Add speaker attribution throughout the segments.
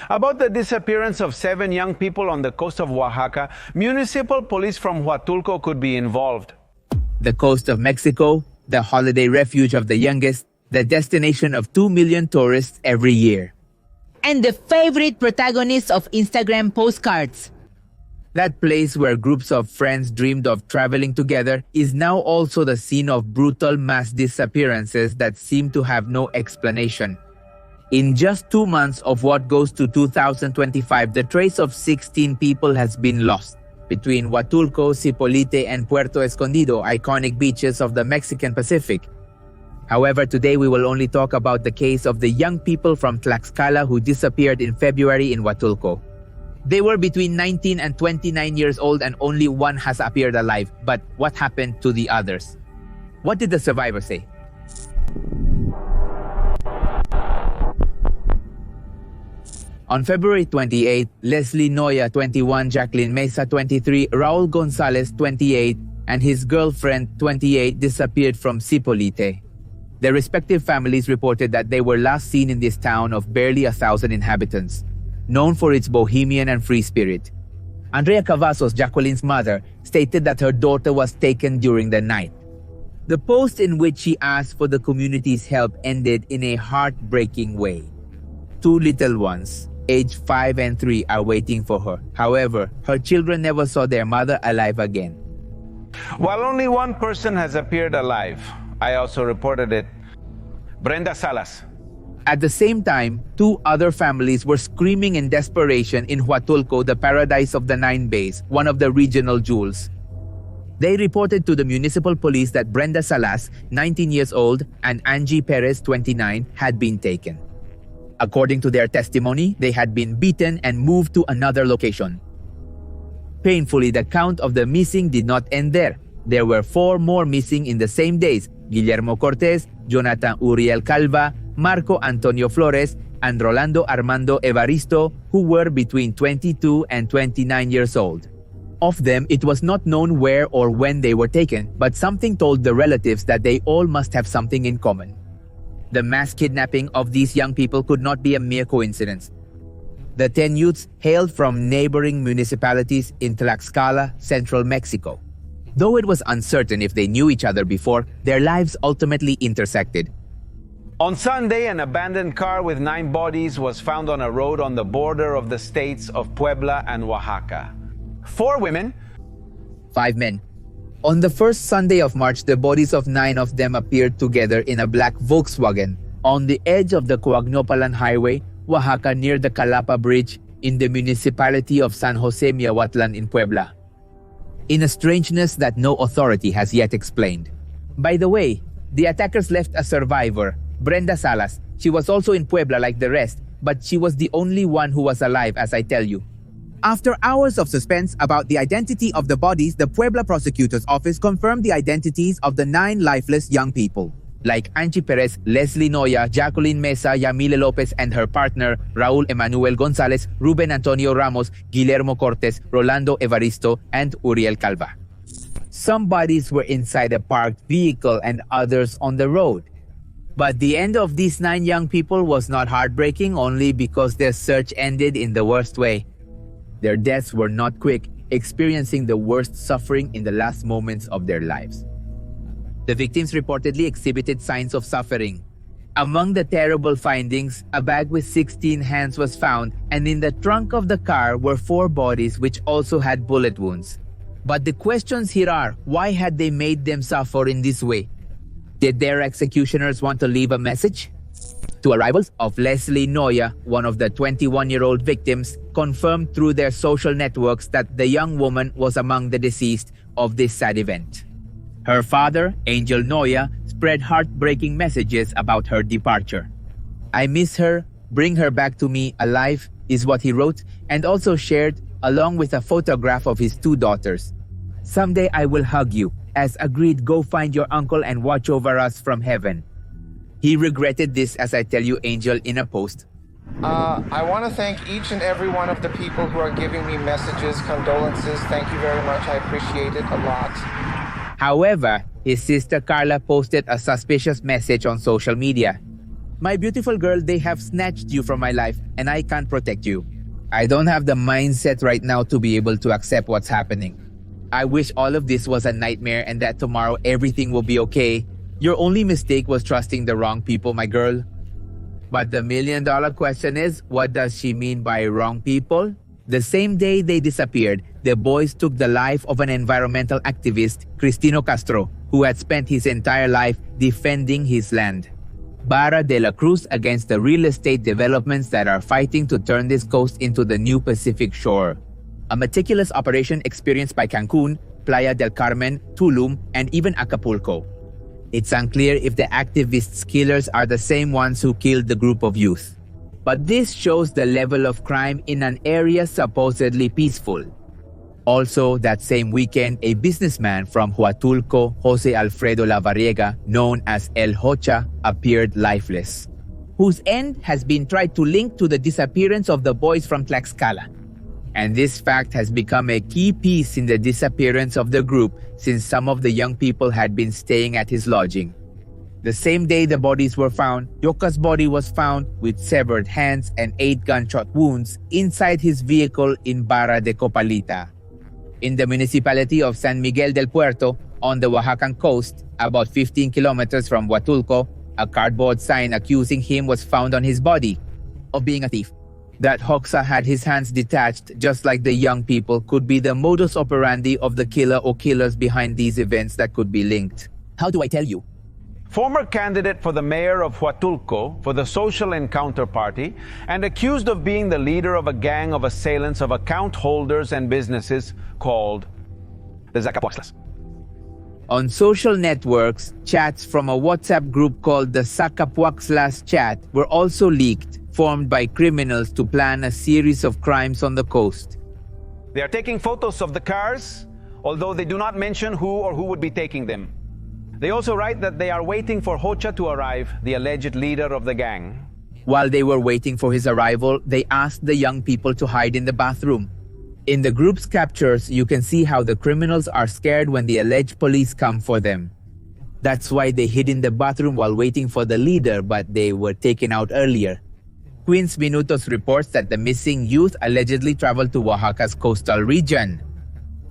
Speaker 1: About the disappearance of 7 young people on the coast of Oaxaca, municipal police from Huatulco could be involved.
Speaker 2: The coast of Mexico, the holiday refuge of the youngest, the destination of 2 million tourists every year.
Speaker 3: And the favorite protagonist of Instagram postcards.
Speaker 2: That place where groups of friends dreamed of traveling together is now also the scene of brutal mass disappearances that seem to have no explanation. In just 2 months of what goes to 2025, the trace of 16 people has been lost. Between Huatulco, Cipolite, and Puerto Escondido, iconic beaches of the Mexican Pacific. However, today we will only talk about the case of the young people from Tlaxcala who disappeared in February in Huatulco. They were between 19 and 29 years old and only one has appeared alive. But what happened to the others? What did the survivors say? On February 28, Leslie Noya, 21, Jacqueline Mesa, 23, Raul Gonzalez, 28, and his girlfriend, 28, disappeared from Cipolite. Their respective families reported that they were last seen in this town of barely 1,000 inhabitants, known for its bohemian and free spirit. Andrea Cavazos, Jacqueline's mother, stated that her daughter was taken during the night. The post in which she asked for the community's help ended in a heartbreaking way. 2 little ones, aged 5 and 3, are waiting for her. However, her children never saw their mother alive again.
Speaker 1: While only one person has appeared alive, I also reported it, Brenda Salas.
Speaker 2: At the same time, 2 other families were screaming in desperation in Huatulco, the paradise of the 9 bays, one of the regional jewels. They reported to the municipal police that Brenda Salas, 19 years old, and Angie Perez, 29, had been taken. According to their testimony, they had been beaten and moved to another location. Painfully, the count of the missing did not end there. There were 4 more missing in the same days: Guillermo Cortez, Jonathan Uriel Calva, Marco Antonio Flores, and Rolando Armando Evaristo, who were between 22 and 29 years old. Of them, it was not known where or when they were taken, but something told the relatives that they all must have something in common. The mass kidnapping of these young people could not be a mere coincidence. The 10 youths hailed from neighboring municipalities in Tlaxcala, central Mexico. Though it was uncertain if they knew each other before, their lives ultimately intersected.
Speaker 1: On Sunday, an abandoned car with 9 bodies was found on a road on the border of the states of Puebla and Oaxaca. 4 women,
Speaker 2: 5 men. On the first Sunday of March, the bodies of 9 of them appeared together in a black Volkswagen on the edge of the Coagnopalan Highway, Oaxaca, near the Calapa Bridge in the municipality of San Jose Miahuatlan in Puebla. In a strangeness that no authority has yet explained. By the way, the attackers left a survivor, Brenda Salas. She was also in Puebla like the rest, but she was the only one who was alive, as I tell you. After hours of suspense about the identity of the bodies, the Puebla prosecutor's office confirmed the identities of the 9 lifeless young people. Like Angie Perez, Leslie Noya, Jacqueline Mesa, Yamile Lopez, and her partner, Raul Emanuel Gonzalez, Ruben Antonio Ramos, Guillermo Cortez, Rolando Evaristo, and Uriel Calva. Some bodies were inside a parked vehicle and others on the road. But the end of these 9 young people was not heartbreaking only because their search ended in the worst way. Their deaths were not quick, experiencing the worst suffering in the last moments of their lives. The victims reportedly exhibited signs of suffering. Among the terrible findings, a bag with 16 hands was found, and in the trunk of the car were 4 bodies which also had bullet wounds. But the questions here are, why had they made them suffer in this way? Did their executioners want to leave a message? Two arrivals of Leslie Noya, one of the 21-year-old victims, confirmed through their social networks that the young woman was among the deceased of this sad event. Her father, Angel Noya, spread heartbreaking messages about her departure. "I miss her, bring her back to me alive," is what he wrote, and also shared along with a photograph of his 2 daughters. "Someday I will hug you. As agreed, go find your uncle and watch over us from heaven." He regretted this, as I tell you, Angel, in a post.
Speaker 4: I want to thank each and every one of the people who are giving me messages, condolences. Thank you very much. I appreciate it a lot.
Speaker 2: However, his sister Carla posted a suspicious message on social media. My beautiful girl, they have snatched you from my life and I can't protect you. I don't have the mindset right now to be able to accept what's happening. I wish all of this was a nightmare and that tomorrow everything will be okay. Your only mistake was trusting the wrong people, my girl. But the million-dollar question is, what does she mean by wrong people? The same day they disappeared, the boys took the life of an environmental activist, Cristino Castro, who had spent his entire life defending his land. Barra de la Cruz against the real estate developments that are fighting to turn this coast into the new Pacific shore. A meticulous operation experienced by Cancun, Playa del Carmen, Tulum, and even Acapulco. It's unclear if the activists' killers are the same ones who killed the group of youth. But this shows the level of crime in an area supposedly peaceful. Also, that same weekend, a businessman from Huatulco, Jose Alfredo Lavariega, known as El Hocha, appeared lifeless, whose end has been tried to link to the disappearance of the boys from Tlaxcala. And this fact has become a key piece in the disappearance of the group since some of the young people had been staying at his lodging. The same day the bodies were found, Yoka's body was found with severed hands and 8 gunshot wounds inside his vehicle in Barra de Copalita. In the municipality of San Miguel del Puerto, on the Oaxacan coast, about 15 kilometers from Huatulco, a cardboard sign accusing him was found on his body of being a thief. That Hoxa had his hands detached just like the young people could be the modus operandi of the killer or killers behind these events that could be linked. How do I tell you?
Speaker 1: Former candidate for the mayor of Huatulco for the Social Encounter Party and accused of being the leader of a gang of assailants of account holders and businesses called the Zacapuaxlas.
Speaker 2: On social networks, chats from a WhatsApp group called the Zacapuaxlas chat were also leaked, formed by criminals to plan a series of crimes on the coast.
Speaker 1: They are taking photos of the cars, although they do not mention who or who would be taking them. They also write that they are waiting for Hocha to arrive, the alleged leader of the gang.
Speaker 2: While they were waiting for his arrival, they asked the young people to hide in the bathroom. In the group's captures, you can see how the criminals are scared when the alleged police come for them. That's why they hid in the bathroom while waiting for the leader, but they were taken out earlier. Quince Minutos reports that the missing youth allegedly traveled to Oaxaca's coastal region.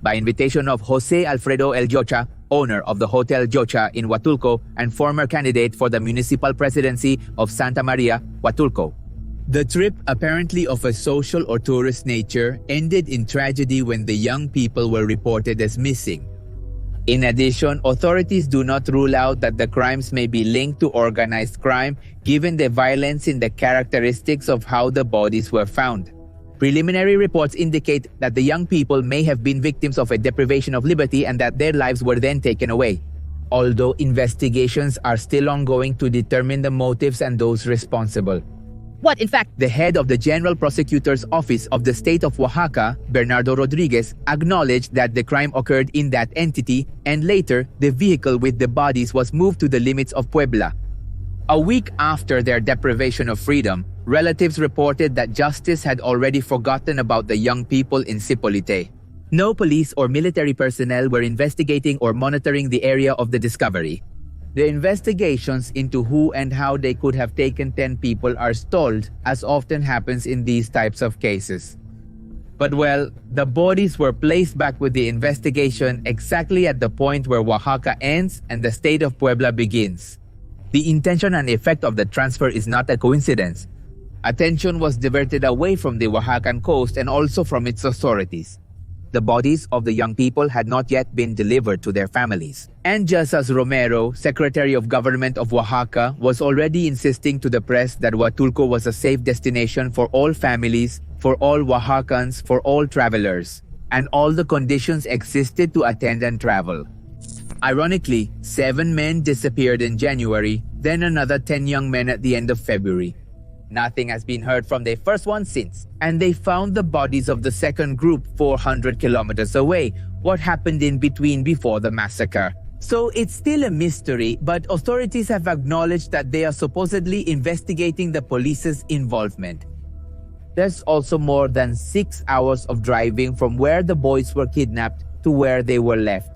Speaker 2: By invitation of Jose Alfredo El Yocha, owner of the Hotel Yocha in Huatulco and former candidate for the municipal presidency of Santa Maria, Huatulco. The trip, apparently of a social or tourist nature, ended in tragedy when the young people were reported as missing. In addition, authorities do not rule out that the crimes may be linked to organized crime given the violence in the characteristics of how the bodies were found. Preliminary reports indicate that the young people may have been victims of a deprivation of liberty and that their lives were then taken away, although investigations are still ongoing to determine the motives and those responsible.
Speaker 3: What, in fact?
Speaker 2: The head of the General Prosecutor's Office of the State of Oaxaca, Bernardo Rodriguez, acknowledged that the crime occurred in that entity and later the vehicle with the bodies was moved to the limits of Puebla. A week after their deprivation of freedom, relatives reported that justice had already forgotten about the young people in Sipolite. No police or military personnel were investigating or monitoring the area of the discovery. The investigations into who and how they could have taken 10 people are stalled, as often happens in these types of cases. But well, the bodies were placed back with the investigation exactly at the point where Oaxaca ends and the state of Puebla begins. The intention and effect of the transfer is not a coincidence. Attention was diverted away from the Oaxacan coast and also from its authorities. The bodies of the young people had not yet been delivered to their families. And just as Romero, Secretary of Government of Oaxaca, was already insisting to the press that Huatulco was a safe destination for all families, for all Oaxacans, for all travelers, and all the conditions existed to attend and travel. Ironically, 7 men disappeared in January, then another 10 young men at the end of February. Nothing has been heard from the first one since, and they found the bodies of the second group 400 kilometers away. What happened in between before the massacre? So it's still a mystery, but authorities have acknowledged that they are supposedly investigating the police's involvement. There's also more than 6 hours of driving from where the boys were kidnapped to where they were left.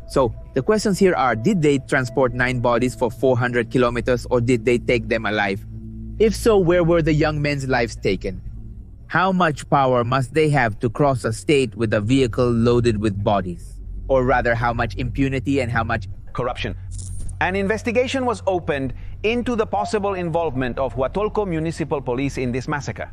Speaker 2: So the questions here are, did they transport 9 bodies for 400 kilometers or did they take them alive? If so, where were the young men's lives taken? How much power must they have to cross a state with a vehicle loaded with bodies? Or rather, how much impunity and how much
Speaker 1: corruption? An investigation was opened into the possible involvement of Huatulco Municipal Police in this massacre.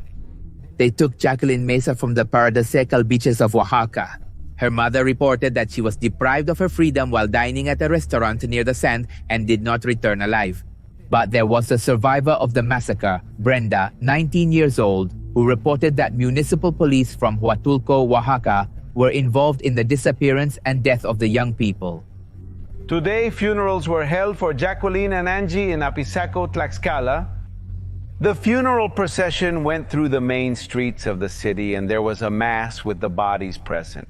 Speaker 2: They took Jacqueline Mesa from the paradisaical beaches of Oaxaca. Her mother reported that she was deprived of her freedom while dining at a restaurant near the sand and did not return alive. But there was a survivor of the massacre, Brenda, 19 years old, who reported that municipal police from Huatulco, Oaxaca, were involved in the disappearance and death of the young people.
Speaker 1: Today, funerals were held for Jacqueline and Angie in Apizaco, Tlaxcala. The funeral procession went through the main streets of the city, and there was a mass with the bodies present.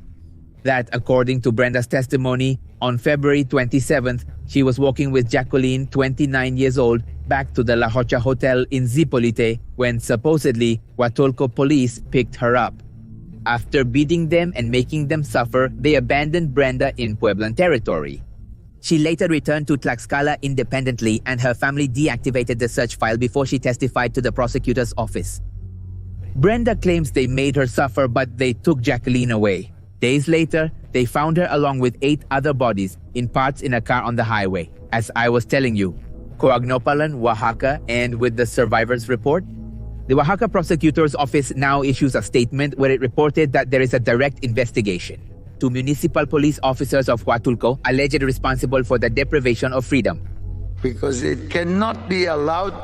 Speaker 2: That, according to Brenda's testimony, on February 27th, she was walking with Jacqueline, 29 years old, back to the La Jocha Hotel in Zipolite when supposedly Huatulco police picked her up. After beating them and making them suffer, they abandoned Brenda in Pueblan territory. She later returned to Tlaxcala independently, and her family deactivated the search file before she testified to the prosecutor's office. Brenda claims they made her suffer, but they took Jacqueline away. Days later, they found her along with 8 other bodies, in parts in a car on the highway. As I was telling you, Coagnopalan, Oaxaca, and with the survivors report, the Oaxaca prosecutor's office now issues a statement where it reported that there is a direct investigation to municipal police officers of Huatulco alleged responsible for the deprivation of freedom.
Speaker 5: Because it cannot be allowed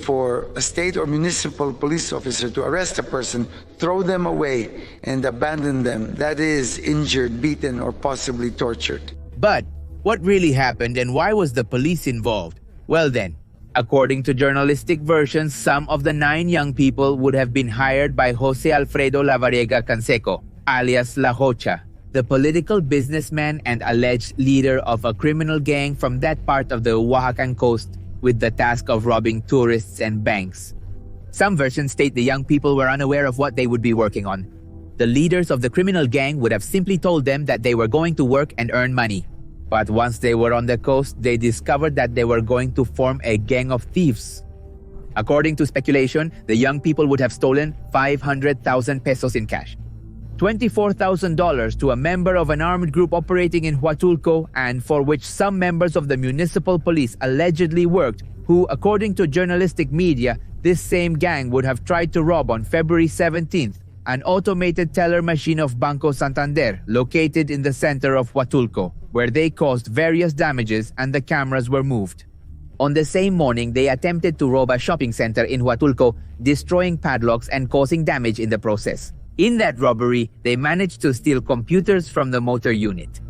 Speaker 5: for a state or municipal police officer to arrest a person, throw them away, and abandon them, that is, injured, beaten, or possibly tortured.
Speaker 2: But what really happened and why was the police involved? Well then, according to journalistic versions, some of the 9 young people would have been hired by Jose Alfredo Lavariega Canseco, alias La Jocha, the political businessman and alleged leader of a criminal gang from that part of the Oaxacan coast with the task of robbing tourists and banks. Some versions state the young people were unaware of what they would be working on. The leaders of the criminal gang would have simply told them that they were going to work and earn money. But once they were on the coast, they discovered that they were going to form a gang of thieves. According to speculation, the young people would have stolen 500,000 pesos in cash, $24,000 to a member of an armed group operating in Huatulco and for which some members of the municipal police allegedly worked, who, according to journalistic media, this same gang would have tried to rob on February 17th an automated teller machine of Banco Santander located in the center of Huatulco, where they caused various damages and the cameras were moved. On the same morning, they attempted to rob a shopping center in Huatulco, destroying padlocks and causing damage in the process. In that robbery, they managed to steal computers from the motor unit.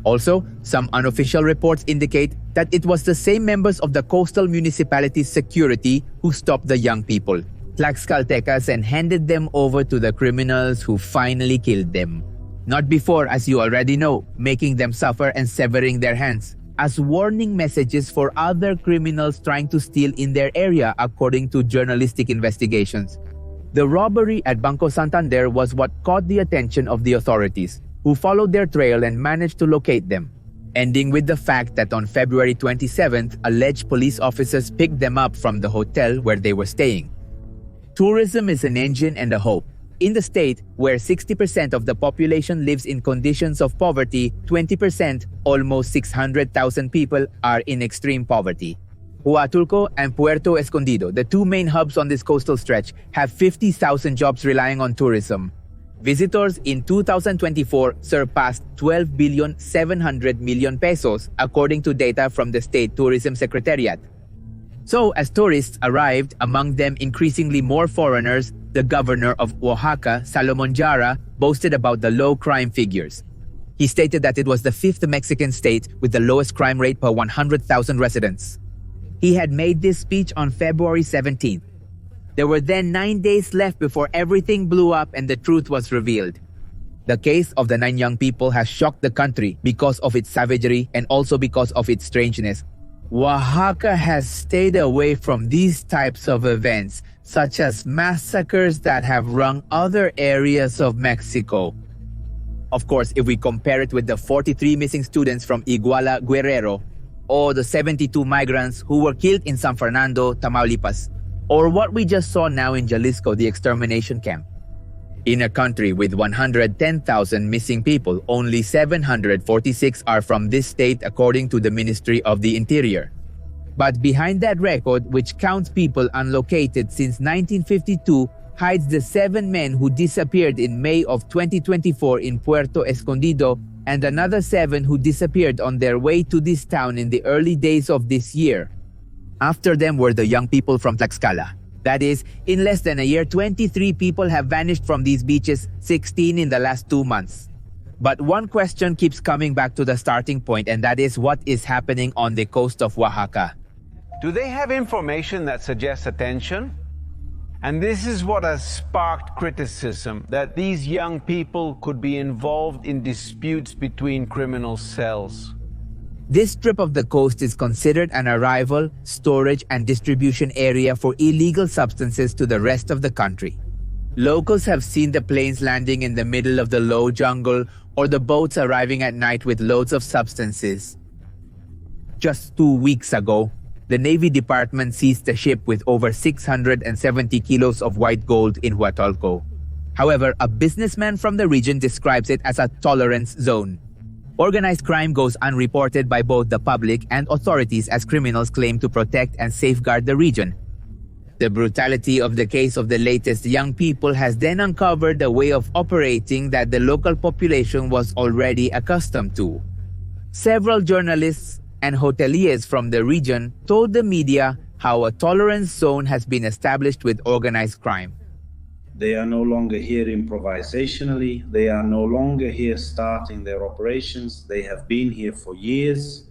Speaker 2: Also, some unofficial reports indicate that it was the same members of the coastal municipality's security who stopped the young people, Tlaxcaltecas, and handed them over to the criminals who finally killed them. Not before, as you already know, making them suffer and severing their hands, as warning messages for other criminals trying to steal in their area, according to journalistic investigations. The robbery at Banco Santander was what caught the attention of the authorities, who followed their trail and managed to locate them, ending with the fact that on February 27th, alleged police officers picked them up from the hotel where they were staying. Tourism is an engine and a hope. In the state, where 60% of the population lives in conditions of poverty, 20%, almost 600,000 people, are in extreme poverty. Huatulco and Puerto Escondido, the 2 main hubs on this coastal stretch, have 50,000 jobs relying on tourism. Visitors in 2024 surpassed 12.7 billion pesos, according to data from the State Tourism Secretariat. So, as tourists arrived, among them increasingly more foreigners, the governor of Oaxaca, Salomon Jara, boasted about the low crime figures. He stated that it was the 5th Mexican state with the lowest crime rate per 100,000 residents. He had made this speech on February 17th. There were then 9 days left before everything blew up and the truth was revealed. The case of the 9 young people has shocked the country because of its savagery and also because of its strangeness. Oaxaca has stayed away from these types of events, such as massacres that have wrung other areas of Mexico. Of course, if we compare it with the 43 missing students from Iguala, Guerrero, or the 72 migrants who were killed in San Fernando, Tamaulipas, Or what we just saw now in Jalisco, the extermination camp. In a country with 110,000 missing people, only 746 are from this state according to the Ministry of the Interior. But behind that record, which counts people unlocated since 1952, hides the 7 men who disappeared in May of 2024 in Puerto Escondido and another 7 who disappeared on their way to this town in the early days of this year. After them were the young people from Tlaxcala. That is, in less than a year, 23 people have vanished from these beaches, 16 in the last 2 months. But one question keeps coming back to the starting point, and that is what is happening on the coast of Oaxaca.
Speaker 1: Do they have information that suggests attention? And this is what has sparked criticism, that these young people could be involved in disputes between criminal cells.
Speaker 2: This strip of the coast is considered an arrival, storage, and distribution area for illegal substances to the rest of the country. Locals have seen the planes landing in the middle of the low jungle or the boats arriving at night with loads of substances. Just 2 weeks ago, the Navy Department seized a ship with over 670 kilos of white gold in Huatulco. However, a businessman from the region describes it as a tolerance zone. Organized crime goes unreported by both the public and authorities as criminals claim to protect and safeguard the region. The brutality of the case of the latest young people has then uncovered a way of operating that the local population was already accustomed to. Several journalists and hoteliers from the region told the media how a tolerance zone has been established with organized crime.
Speaker 6: They are no longer here improvisationally. They are no longer here starting their operations. They have been here for years.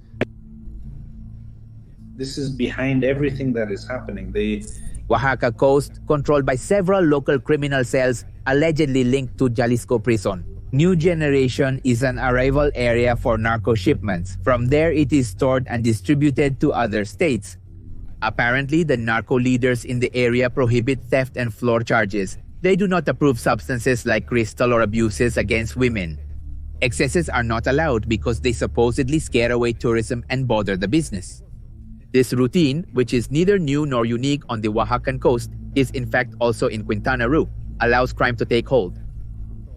Speaker 6: This is behind everything that is happening.
Speaker 2: Oaxaca coast, controlled by several local criminal cells allegedly linked to Jalisco prison. New Generation is an arrival area for narco shipments. From there, it is stored and distributed to other states. Apparently, the narco leaders in the area prohibit theft and floor charges. They do not approve substances like crystal or abuses against women. Excesses are not allowed because they supposedly scare away tourism and bother the business. This routine, which is neither new nor unique on the Oaxacan coast, is in fact also in Quintana Roo, allows crime to take hold.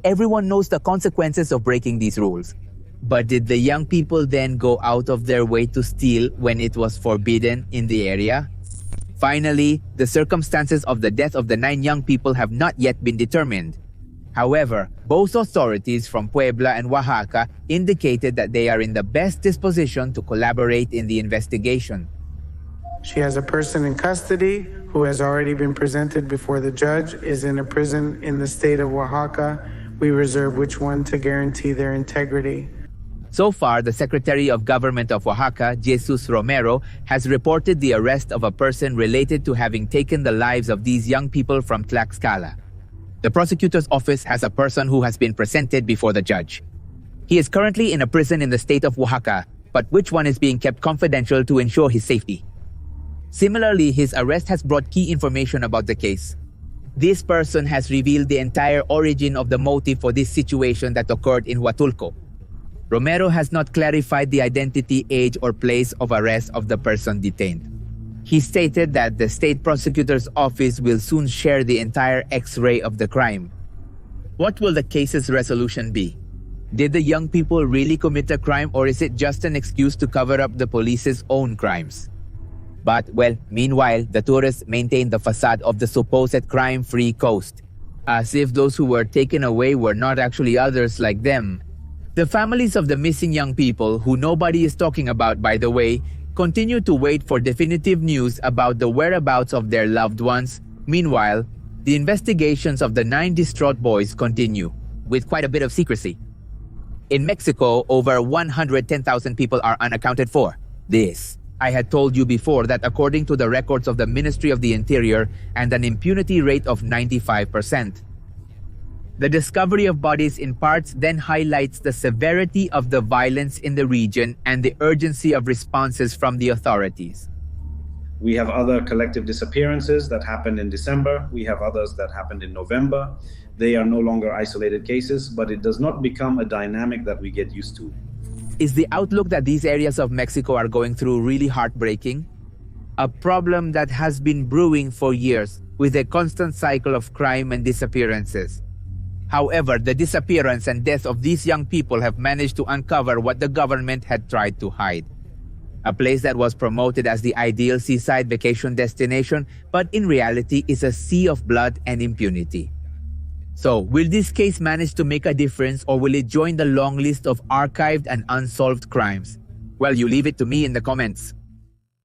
Speaker 2: Everyone knows the consequences of breaking these rules. But did the young people then go out of their way to steal when it was forbidden in the area? Finally, the circumstances of the death of the 9 young people have not yet been determined. However, both authorities from Puebla and Oaxaca indicated that they are in the best disposition to collaborate in the investigation.
Speaker 7: She has a person in custody who has already been presented before the judge, is in a prison in the state of Oaxaca. We reserve which one to guarantee their integrity.
Speaker 2: So far, the Secretary of Government of Oaxaca, Jesus Romero, has reported the arrest of a person related to having taken the lives of these young people from Tlaxcala. The prosecutor's office has a person who has been presented before the judge. He is currently in a prison in the state of Oaxaca, but which one is being kept confidential to ensure his safety. Similarly, his arrest has brought key information about the case. This person has revealed the entire origin of the motive for this situation that occurred in Huatulco. Romero has not clarified the identity, age, or place of arrest of the person detained. He stated that the state prosecutor's office will soon share the entire X-ray of the crime. What will the case's resolution be? Did the young people really commit a crime, or is it just an excuse to cover up the police's own crimes? But, well, meanwhile, the tourists maintain the facade of the supposed crime-free coast, as if those who were taken away were not actually others like them. The families of the missing young people, who nobody is talking about by the way, continue to wait for definitive news about the whereabouts of their loved ones. Meanwhile, the investigations of the 9 distraught boys continue, with quite a bit of secrecy. In Mexico, over 110,000 people are unaccounted for. I had told you before that according to the records of the Ministry of the Interior and an impunity rate of 95%. The discovery of bodies in parts then highlights the severity of the violence in the region and the urgency of responses from the authorities.
Speaker 6: We have other collective disappearances that happened in December. We have others that happened in November. They are no longer isolated cases, but it does not become a dynamic that we get used to.
Speaker 2: Is the outlook that these areas of Mexico are going through really heartbreaking? a problem that has been brewing for years with a constant cycle of crime and disappearances. However, the disappearance and death of these young people have managed to uncover what the government had tried to hide. A place that was promoted as the ideal seaside vacation destination, but in reality is a sea of blood and impunity. So, will this case manage to make a difference, or will it join the long list of archived and unsolved crimes? Well, you leave it to me in the comments.